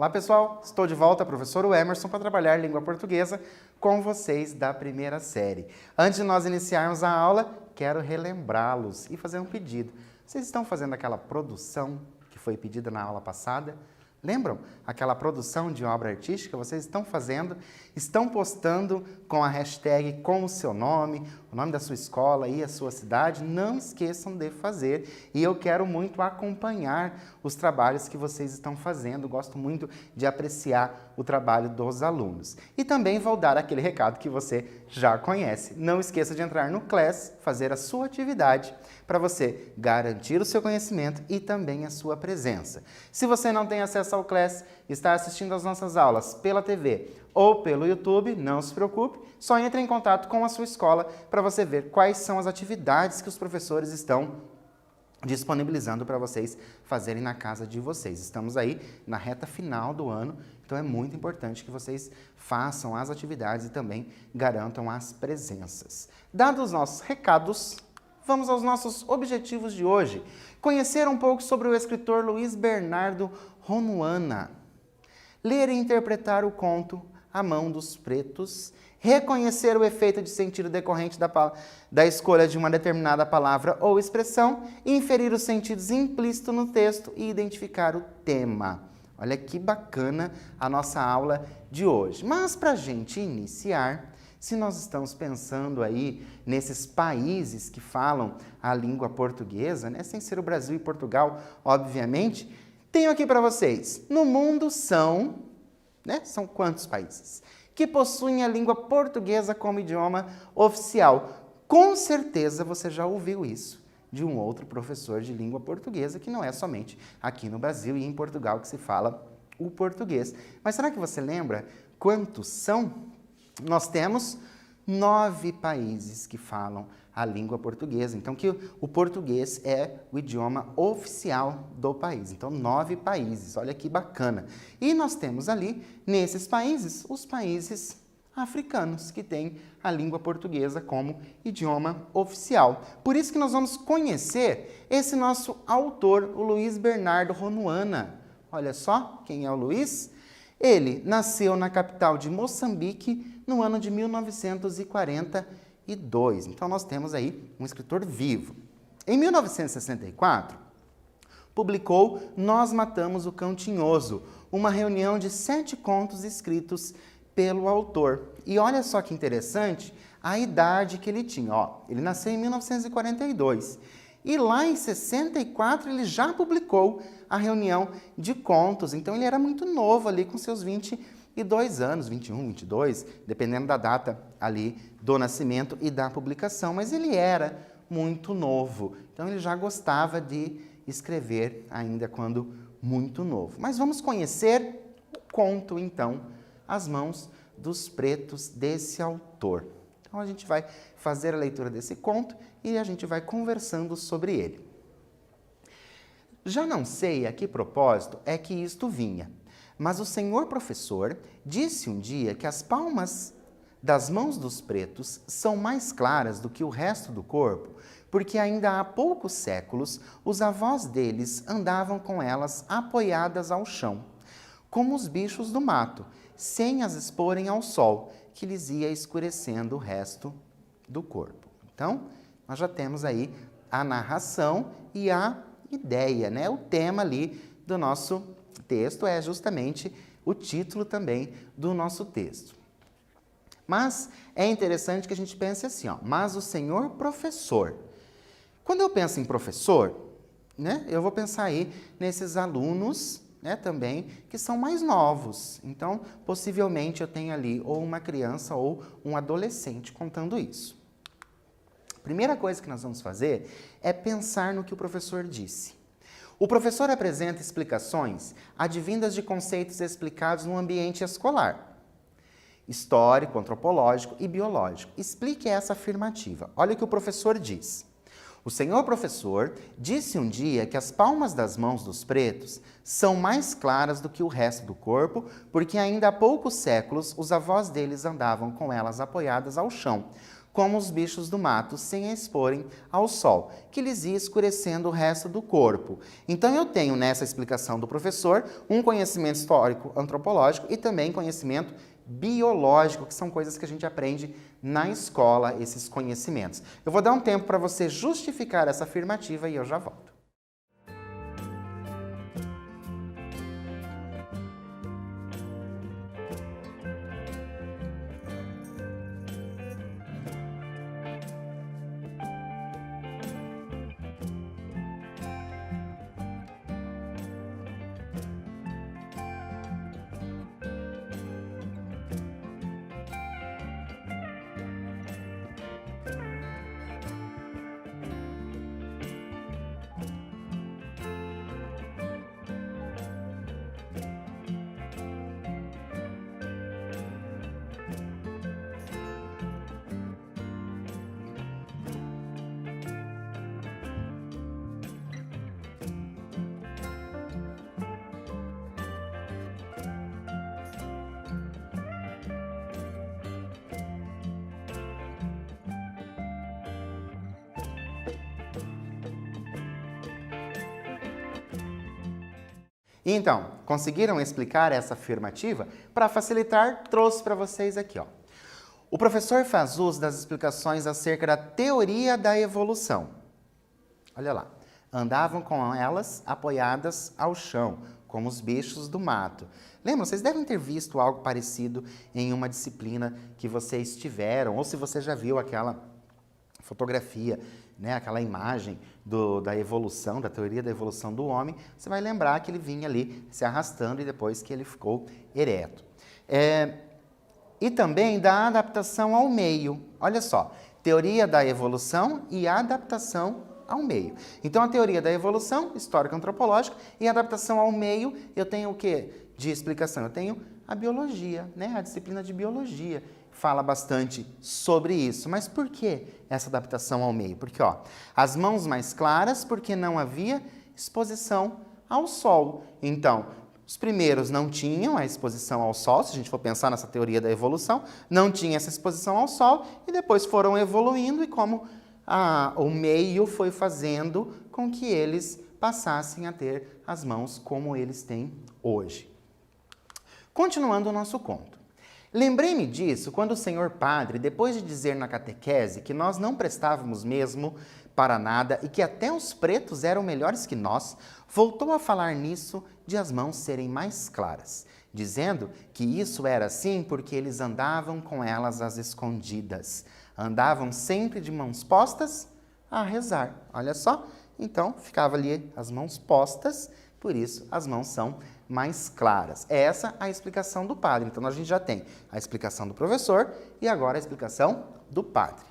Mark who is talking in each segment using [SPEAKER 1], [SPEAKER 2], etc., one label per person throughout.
[SPEAKER 1] Olá pessoal, estou de volta, professor Emerson, para trabalhar língua portuguesa com vocês da primeira série. Antes de nós iniciarmos a aula, quero relembrá-los e fazer um pedido. Vocês estão fazendo aquela produção que foi pedida na aula passada? Lembram? Aquela produção de obra artística, vocês estão fazendo, estão postando com a hashtag com o seu nome, o nome da sua escola e a sua cidade. Não esqueçam de fazer e eu quero muito acompanhar os trabalhos que vocês estão fazendo. Gosto muito de apreciar o trabalho dos alunos. E também vou dar aquele recado que você já conhece. Não esqueça de entrar no Class, fazer a sua atividade para você garantir o seu conhecimento e também a sua presença. Se você não tem acesso ao Class, está assistindo às nossas aulas pela TV ou pelo YouTube, não se preocupe, só entre em contato com a sua escola para você ver quais são as atividades que os professores estão disponibilizando para vocês fazerem na casa de vocês. Estamos aí na reta final do ano, então é muito importante que vocês façam as atividades e também garantam as presenças. Dados os nossos recados, vamos aos nossos objetivos de hoje. Conhecer um pouco sobre o escritor Luiz Bernardo Ronuana. Ler e interpretar o conto A Mão dos Pretos. Reconhecer o efeito de sentido decorrente da escolha de uma determinada palavra ou expressão. Inferir os sentidos implícitos no texto e identificar o tema. Olha que bacana a nossa aula de hoje. Mas para a gente iniciar, se nós estamos pensando aí nesses países que falam a língua portuguesa, né, sem ser o Brasil e Portugal, obviamente, tenho aqui para vocês, no mundo são quantos países que possuem a língua portuguesa como idioma oficial? Com certeza você já ouviu isso de um outro professor de língua portuguesa, que não é somente aqui no Brasil e em Portugal que se fala o português. Mas será que você lembra quantos são? Nós temos 9 países que falam a língua portuguesa. Então, que o português é o idioma oficial do país. Então, 9 países. Olha que bacana. E nós temos ali, nesses países, os países africanos, que têm a língua portuguesa como idioma oficial. Por isso que nós vamos conhecer esse nosso autor, o Luiz Bernardo Ronuana. Olha só quem é o Luiz. Ele nasceu na capital de Moçambique no ano de 1942. Então, nós temos aí um escritor vivo. Em 1964, publicou Nós Matamos o Cão Tinhoso, uma reunião de 7 contos escritos pelo autor. E olha só que interessante a idade que ele tinha. Ele nasceu em 1942. E lá em 64 ele já publicou a reunião de contos. Então ele era muito novo ali com seus 22 anos, 21, 22, dependendo da data ali do nascimento e da publicação. Mas ele era muito novo. Então ele já gostava de escrever ainda quando muito novo. Mas vamos conhecer o conto então, As Mãos dos Pretos, desse autor. Então a gente vai fazer a leitura desse conto e a gente vai conversando sobre ele. Já não sei a que propósito é que isto vinha, mas o senhor professor disse um dia que as palmas das mãos dos pretos são mais claras do que o resto do corpo, porque ainda há poucos séculos os avós deles andavam com elas apoiadas ao chão, como os bichos do mato, sem as exporem ao sol, que lhes ia escurecendo o resto do corpo. Então, nós já temos aí a narração e a ideia, né? O tema ali do nosso texto é justamente o título também do nosso texto. Mas é interessante que a gente pense assim, mas o senhor professor. Quando eu penso em professor, né, eu vou pensar aí nesses alunos, né, também, que são mais novos. Então, possivelmente eu tenho ali ou uma criança ou um adolescente contando isso. A primeira coisa que nós vamos fazer é pensar no que o professor disse. O professor apresenta explicações advindas de conceitos explicados no ambiente escolar, histórico, antropológico e biológico. Explique essa afirmativa. Olha o que o professor diz. O senhor professor disse um dia que as palmas das mãos dos pretos são mais claras do que o resto do corpo, porque ainda há poucos séculos os avós deles andavam com elas apoiadas ao chão, como os bichos do mato, sem exporem ao sol, que lhes ia escurecendo o resto do corpo. Então eu tenho nessa explicação do professor um conhecimento histórico antropológico e também conhecimento biológico, que são coisas que a gente aprende na escola, esses conhecimentos. Eu vou dar um tempo para você justificar essa afirmativa e eu já volto. Então, conseguiram explicar essa afirmativa? Para facilitar, trouxe para vocês aqui, ó. O professor faz uso das explicações acerca da teoria da evolução. Olha lá. Andavam com elas apoiadas ao chão, como os bichos do mato. Lembram? Vocês devem ter visto algo parecido em uma disciplina que vocês tiveram, ou se você já viu aquela fotografia, né, aquela imagem da evolução, da teoria da evolução do homem, você vai lembrar que ele vinha ali se arrastando e depois que ele ficou ereto. E também da adaptação ao meio. Olha só, teoria da evolução e adaptação ao meio. Então, a teoria da evolução, histórico-antropológica, e a adaptação ao meio, eu tenho o quê de explicação? Eu tenho a biologia, né, a disciplina de biologia. Fala bastante sobre isso. Mas por que essa adaptação ao meio? Porque, ó, as mãos mais claras, porque não havia exposição ao sol. Então, os primeiros não tinham a exposição ao sol, se a gente for pensar nessa teoria da evolução, não tinha essa exposição ao sol, e depois foram evoluindo, e como o meio foi fazendo com que eles passassem a ter as mãos como eles têm hoje. Continuando o nosso conto. Lembrei-me disso quando o senhor padre, depois de dizer na catequese que nós não prestávamos mesmo para nada e que até os pretos eram melhores que nós, voltou a falar nisso de as mãos serem mais claras, dizendo que isso era assim porque eles andavam com elas às escondidas. Andavam sempre de mãos postas a rezar. Olha só, então ficava ali as mãos postas, por isso as mãos são mais claras. Essa é a explicação do padre. Então, a gente já tem a explicação do professor e agora a explicação do padre.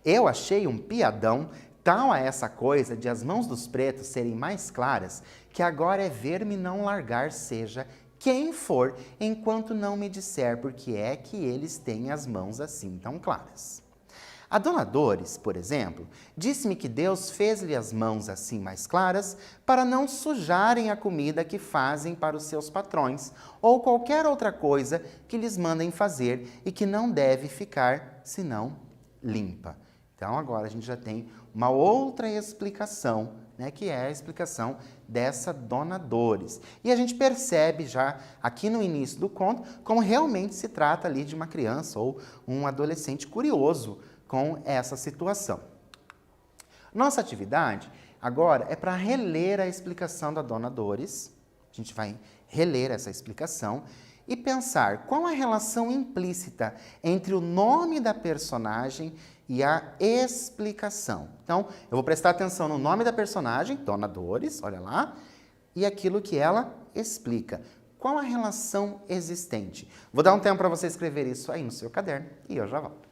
[SPEAKER 1] Eu achei um piadão tal a essa coisa de as mãos dos pretos serem mais claras, que agora é ver-me não largar seja quem for, enquanto não me disser por que é que eles têm as mãos assim tão claras. A dona Dores, por exemplo, disse-me que Deus fez-lhe as mãos assim mais claras para não sujarem a comida que fazem para os seus patrões ou qualquer outra coisa que lhes mandem fazer e que não deve ficar senão limpa. Então agora a gente já tem uma outra explicação, né, que é a explicação dessa dona Dores. E a gente percebe já aqui no início do conto como realmente se trata ali de uma criança ou um adolescente curioso com essa situação. Nossa atividade agora é para reler a explicação da dona Dores. A gente vai reler essa explicação e pensar qual a relação implícita entre o nome da personagem e a explicação. Então, eu vou prestar atenção no nome da personagem, Dona Dores, olha lá, e aquilo que ela explica. Qual a relação existente? Vou dar um tempo para você escrever isso aí no seu caderno e eu já volto.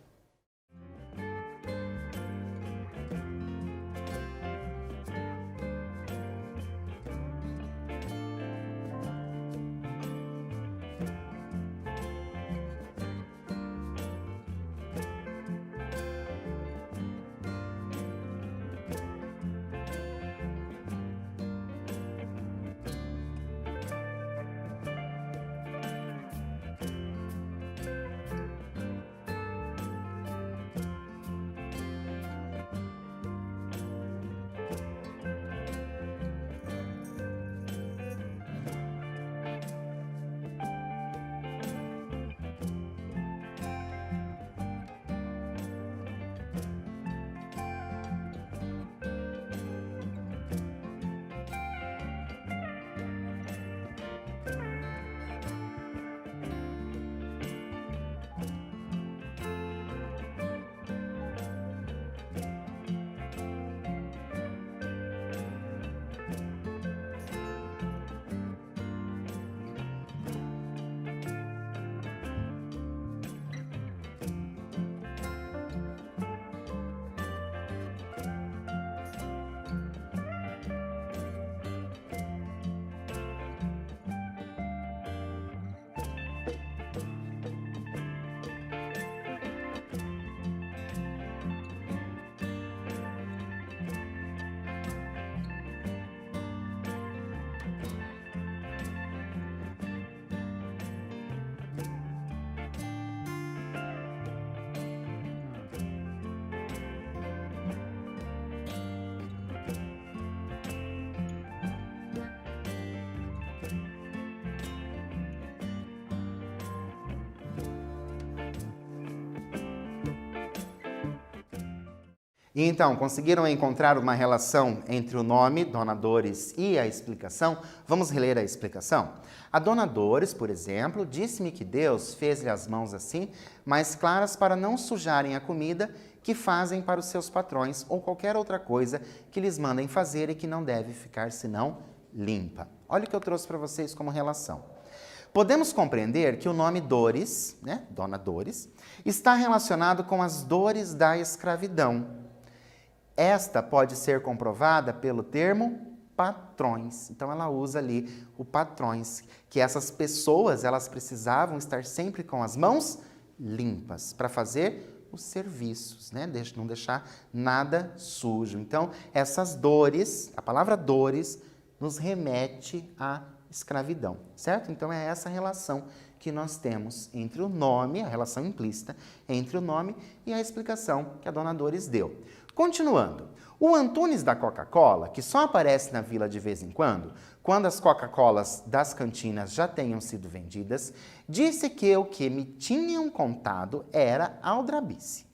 [SPEAKER 1] E então, conseguiram encontrar uma relação entre o nome, Dona Dores, e a explicação? Vamos reler a explicação? A Dona Dores, por exemplo, disse-me que Deus fez-lhe as mãos assim, mais claras para não sujarem a comida que fazem para os seus patrões ou qualquer outra coisa que lhes mandem fazer e que não deve ficar senão limpa. Olha o que eu trouxe para vocês como relação. Podemos compreender que o nome Dores, né, Dona Dores, está relacionado com as dores da escravidão. Esta pode ser comprovada pelo termo patrões. Então ela usa ali o patrões, que essas pessoas elas precisavam estar sempre com as mãos limpas para fazer os serviços, né? Não deixar nada sujo. Então essas dores, a palavra dores, nos remete à escravidão, certo? Então é essa relação que nós temos entre o nome, a relação implícita entre o nome e a explicação que a Dona Dores deu. Continuando, o Antunes da Coca-Cola, que só aparece na vila de vez em quando as Coca-Colas das cantinas já tenham sido vendidas, disse que o que me tinham contado era aldrabice.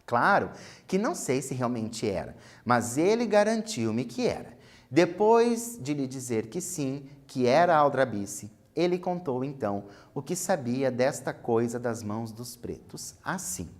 [SPEAKER 1] Claro que não sei se realmente era, mas ele garantiu-me que era. Depois de lhe dizer que sim, que era aldrabice, ele contou então o que sabia desta coisa das mãos dos pretos, assim.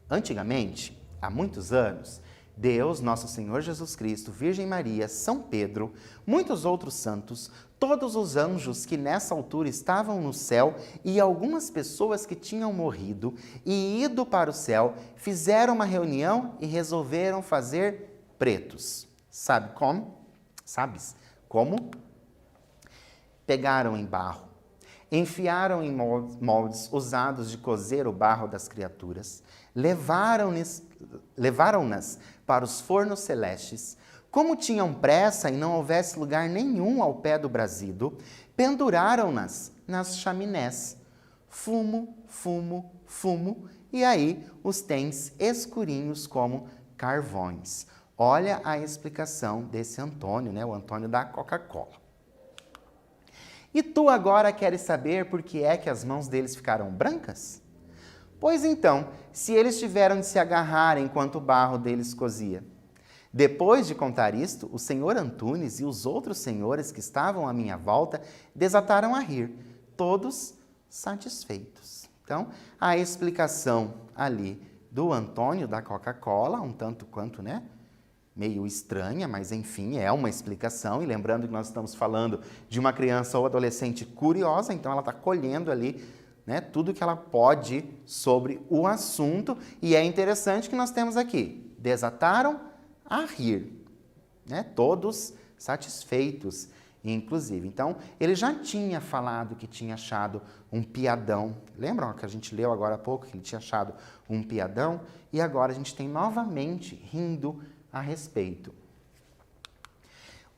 [SPEAKER 1] Antigamente, há muitos anos, Deus, Nosso Senhor Jesus Cristo, Virgem Maria, São Pedro, muitos outros santos, todos os anjos que nessa altura estavam no céu e algumas pessoas que tinham morrido e ido para o céu, fizeram uma reunião e resolveram fazer pretos. Sabe como? Sabes como? Pegaram em barro, enfiaram em moldes usados de cozer o barro das criaturas, levaram-nas para os fornos celestes. Como tinham pressa e não houvesse lugar nenhum ao pé do brasido, penduraram-nas nas chaminés. Fumo, fumo, fumo, e aí os tens escurinhos como carvões. Olha a explicação desse Antônio, né? O Antônio da Coca-Cola. E tu agora queres saber por que é que as mãos deles ficaram brancas? Pois então, se eles tiveram de se agarrar enquanto o barro deles cozia. Depois de contar isto, o senhor Antunes e os outros senhores que estavam à minha volta desataram a rir, todos satisfeitos. Então, a explicação ali do Antônio da Coca-Cola, um tanto quanto, né? Meio estranha, mas enfim, é uma explicação. E lembrando que nós estamos falando de uma criança ou adolescente curiosa, então ela está colhendo ali, né, tudo que ela pode sobre o assunto. E é interessante que nós temos aqui, desataram a rir, né, todos satisfeitos, inclusive. Então, ele já tinha falado que tinha achado um piadão. Lembram que a gente leu agora há pouco que ele tinha achado um piadão? E agora a gente tem novamente rindo a respeito.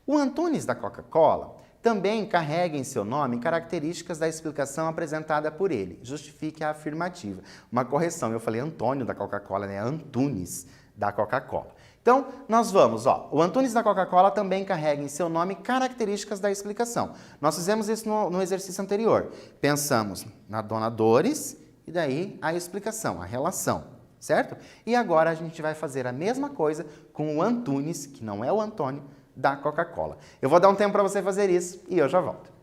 [SPEAKER 1] O Antunes da Coca-Cola também carrega em seu nome características da explicação apresentada por ele. Justifique a afirmativa. Uma correção, eu falei Antônio da Coca-Cola, né? Antunes da Coca-Cola. Então, nós vamos, o Antunes da Coca-Cola também carrega em seu nome características da explicação. Nós fizemos isso no exercício anterior. Pensamos na Dona Dores e daí a explicação, a relação. Certo? E agora a gente vai fazer a mesma coisa com o Antunes, que não é o Antônio, da Coca-Cola. Eu vou dar um tempo para você fazer isso e eu já volto.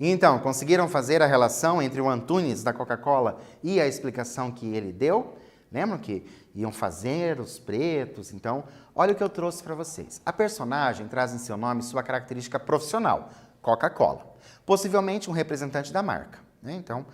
[SPEAKER 1] Então, conseguiram fazer a relação entre o Antunes da Coca-Cola e a explicação que ele deu? Lembram que iam fazer os pretos? Então, olha o que eu trouxe para vocês. A personagem traz em seu nome sua característica profissional, Coca-Cola. Possivelmente um representante da marca, né? Então,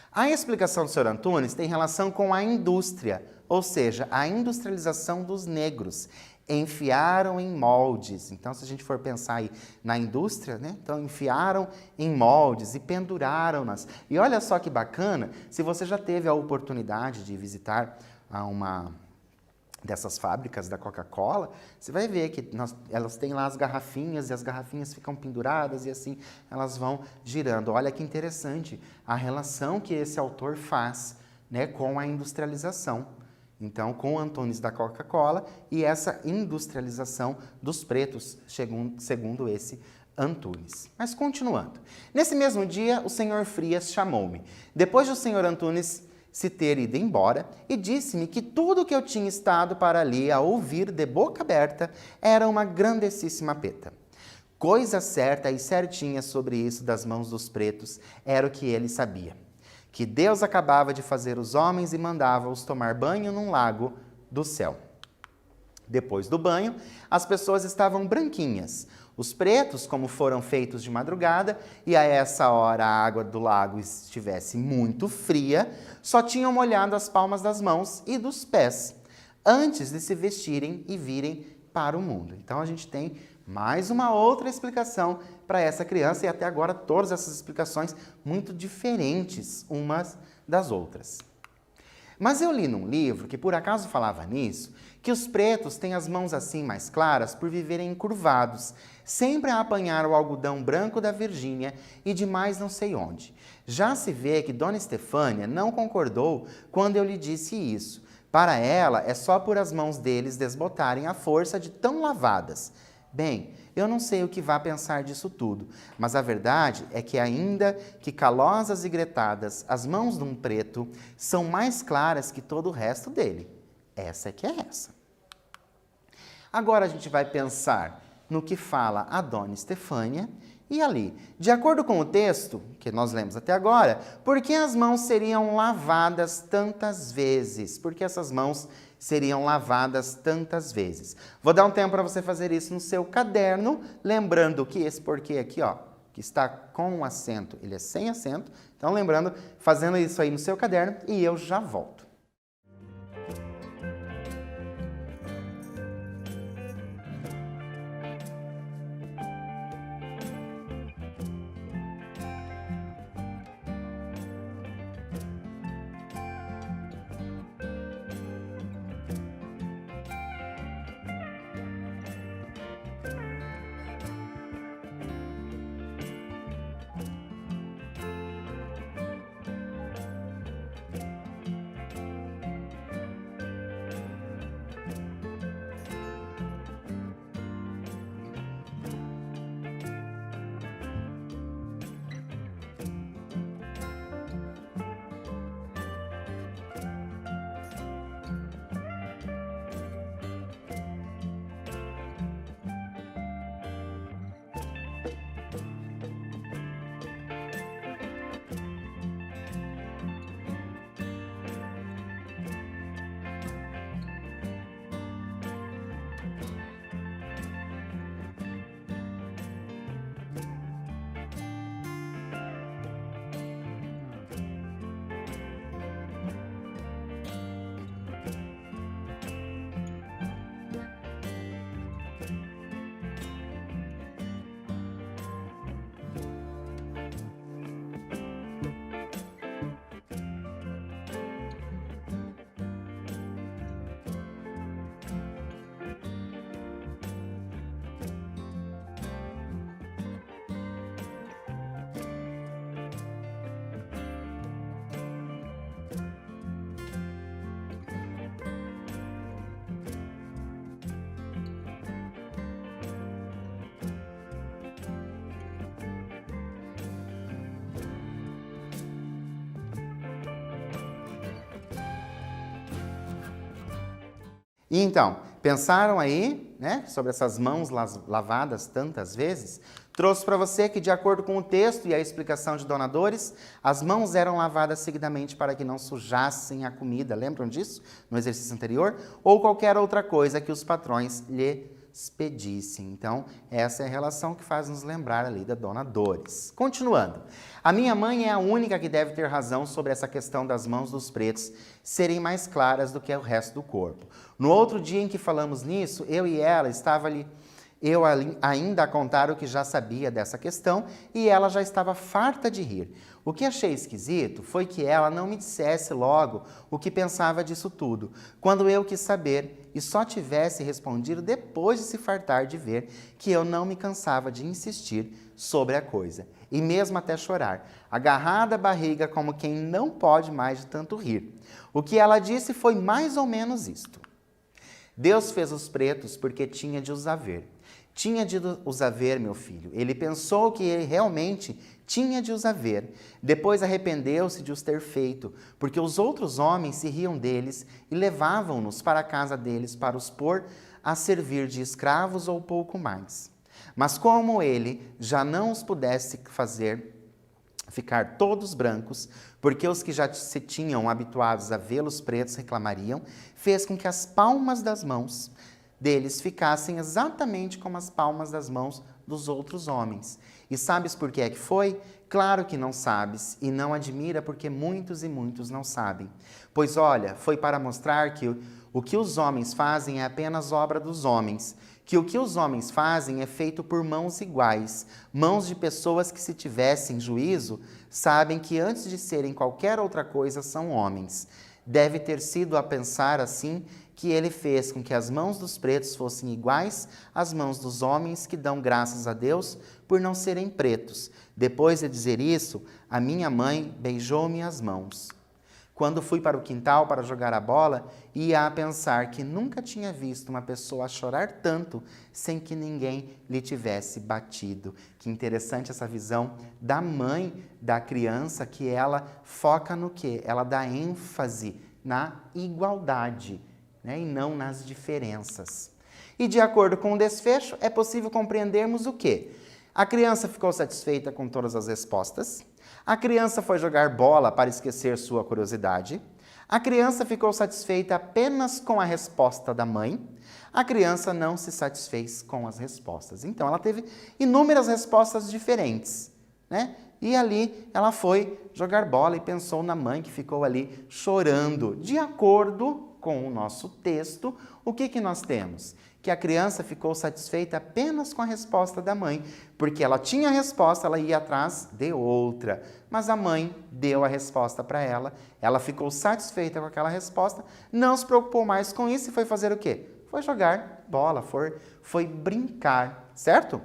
[SPEAKER 1] a explicação do Sr. Antunes tem relação com a indústria, ou seja, a industrialização dos negros. Enfiaram em moldes. Então, se a gente for pensar aí na indústria, né? Então, enfiaram em moldes e penduraram-nas. E olha só que bacana, se você já teve a oportunidade de visitar uma dessas fábricas da Coca-Cola, você vai ver que elas têm lá as garrafinhas e as garrafinhas ficam penduradas e assim elas vão girando. Olha que interessante a relação que esse autor faz, né, com a industrialização. Então, com o Antunes da Coca-Cola e essa industrialização dos pretos, segundo esse Antunes. Mas continuando. Nesse mesmo dia, o senhor Frias chamou-me. Depois do senhor Antunes se ter ido embora, e disse-me que tudo que eu tinha estado para ali a ouvir de boca aberta era uma grandessíssima peta. Coisa certa e certinha sobre isso das mãos dos pretos era o que ele sabia. Que Deus acabava de fazer os homens e mandava-os tomar banho num lago do céu. Depois do banho, as pessoas estavam branquinhas. Os pretos, como foram feitos de madrugada, e a essa hora a água do lago estivesse muito fria, só tinham molhado as palmas das mãos e dos pés, antes de se vestirem e virem para o mundo. Então a gente tem mais uma outra explicação para essa criança, e até agora todas essas explicações muito diferentes umas das outras. Mas eu li num livro, que por acaso falava nisso, que os pretos têm as mãos assim mais claras por viverem encurvados, sempre a apanhar o algodão branco da Virgínia e de mais não sei onde. Já se vê que Dona Estefânia não concordou quando eu lhe disse isso. Para ela, é só por as mãos deles desbotarem a força de tão lavadas. Bem, eu não sei o que vá pensar disso tudo, mas a verdade é que ainda que calosas e gretadas, as mãos de um preto são mais claras que todo o resto dele. Essa é que é essa. Agora a gente vai pensar no que fala a Dona Estefânia e ali. De acordo com o texto que nós lemos até agora, por que as mãos seriam lavadas tantas vezes? Por que essas mãos seriam lavadas tantas vezes? Vou dar um tempo para você fazer isso no seu caderno, lembrando que esse porquê aqui, ó, que está com um acento, ele é sem acento. Então, lembrando, fazendo isso aí no seu caderno e eu já volto. Então, Pensaram aí, né, sobre essas mãos lavadas tantas vezes? Trouxe para você que, de acordo com o texto e a explicação de Dona Dores, as mãos eram lavadas seguidamente para que não sujassem a comida. Lembram disso no exercício anterior? Ou qualquer outra coisa que os patrões lhes pedissem. Então, essa é a relação que faz nos lembrar ali da Dona Dores. Continuando. A minha mãe é a única que deve ter razão sobre essa questão das mãos dos pretos serem mais claras do que o resto do corpo. No outro dia em que falamos nisso, eu e ela estava ali... Eu ainda a contar o que já sabia dessa questão e ela já estava farta de rir. O que achei esquisito foi que ela não me dissesse logo o que pensava disso tudo, quando eu quis saber e só tivesse respondido depois de se fartar de ver que eu não me cansava de insistir sobre a coisa, e mesmo até chorar, agarrada à barriga como quem não pode mais de tanto rir. O que ela disse foi mais ou menos isto. Deus fez os pretos porque tinha de os haver. Tinha de os haver, meu filho. Ele pensou que ele realmente tinha de os haver. Depois arrependeu-se de os ter feito, porque os outros homens se riam deles e levavam-nos para a casa deles para os pôr a servir de escravos ou pouco mais. Mas como ele já não os pudesse fazer ficar todos brancos, porque os que já se tinham habituados a vê-los pretos reclamariam, fez com que as palmas das mãos deles ficassem exatamente como as palmas das mãos dos outros homens. E sabes por que é que foi? Claro que não sabes, e não admira porque muitos e muitos não sabem. Pois olha, foi para mostrar que o que os homens fazem é apenas obra dos homens, que o que os homens fazem é feito por mãos iguais, mãos de pessoas que, se tivessem juízo, sabem que antes de serem qualquer outra coisa são homens. Deve ter sido a pensar assim que ele fez com que as mãos dos pretos fossem iguais às mãos dos homens que dão graças a Deus por não serem pretos. Depois de dizer isso, a minha mãe beijou-me as mãos. Quando fui para o quintal para jogar a bola, ia a pensar que nunca tinha visto uma pessoa chorar tanto sem que ninguém lhe tivesse batido. Que interessante essa visão da mãe da criança, que ela foca no quê? Ela dá ênfase na igualdade, né? E não nas diferenças. E de acordo com o desfecho, é possível compreendermos o quê? A criança ficou satisfeita com todas as respostas. A criança foi jogar bola para esquecer sua curiosidade. A criança ficou satisfeita apenas com a resposta da mãe. A criança não se satisfez com as respostas. Então, ela teve inúmeras respostas diferentes, né? E ali ela foi jogar bola e pensou na mãe que ficou ali chorando. De acordo com o nosso texto, o que nós temos? Que a criança ficou satisfeita apenas com a resposta da mãe, porque ela tinha a resposta, ela ia atrás de outra. Mas a mãe deu a resposta para ela ficou satisfeita com aquela resposta, não se preocupou mais com isso e foi fazer o quê? Foi jogar bola, foi brincar, certo? O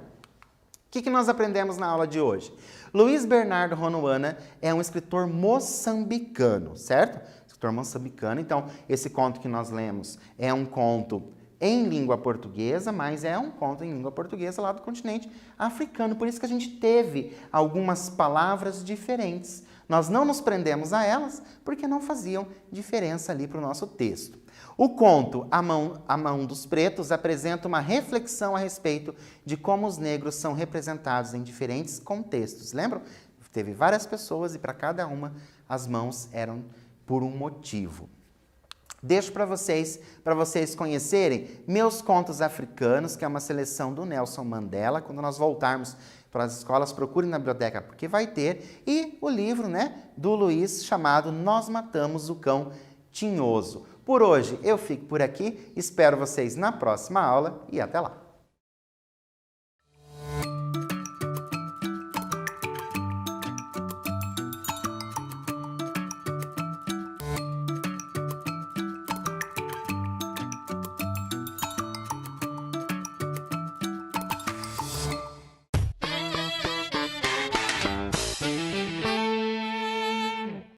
[SPEAKER 1] que nós aprendemos na aula de hoje? Luiz Bernardo Ronuana é um escritor moçambicano, certo? Escritor moçambicano. Então, esse conto que nós lemos é um conto em língua portuguesa, mas é um conto em língua portuguesa lá do continente africano. Por isso que a gente teve algumas palavras diferentes. Nós não nos prendemos a elas porque não faziam diferença ali para o nosso texto. O conto A Mão dos Pretos apresenta uma reflexão a respeito de como os negros são representados em diferentes contextos. Lembram? Teve várias pessoas e para cada uma as mãos eram por um motivo. Deixo para vocês conhecerem Meus Contos Africanos, que é uma seleção do Nelson Mandela. Quando nós voltarmos para as escolas, procurem na biblioteca, porque vai ter. E o livro, né, do Luiz, chamado Nós Matamos o Cão Tinhoso. Por hoje, eu fico por aqui. Espero vocês na próxima aula e até lá.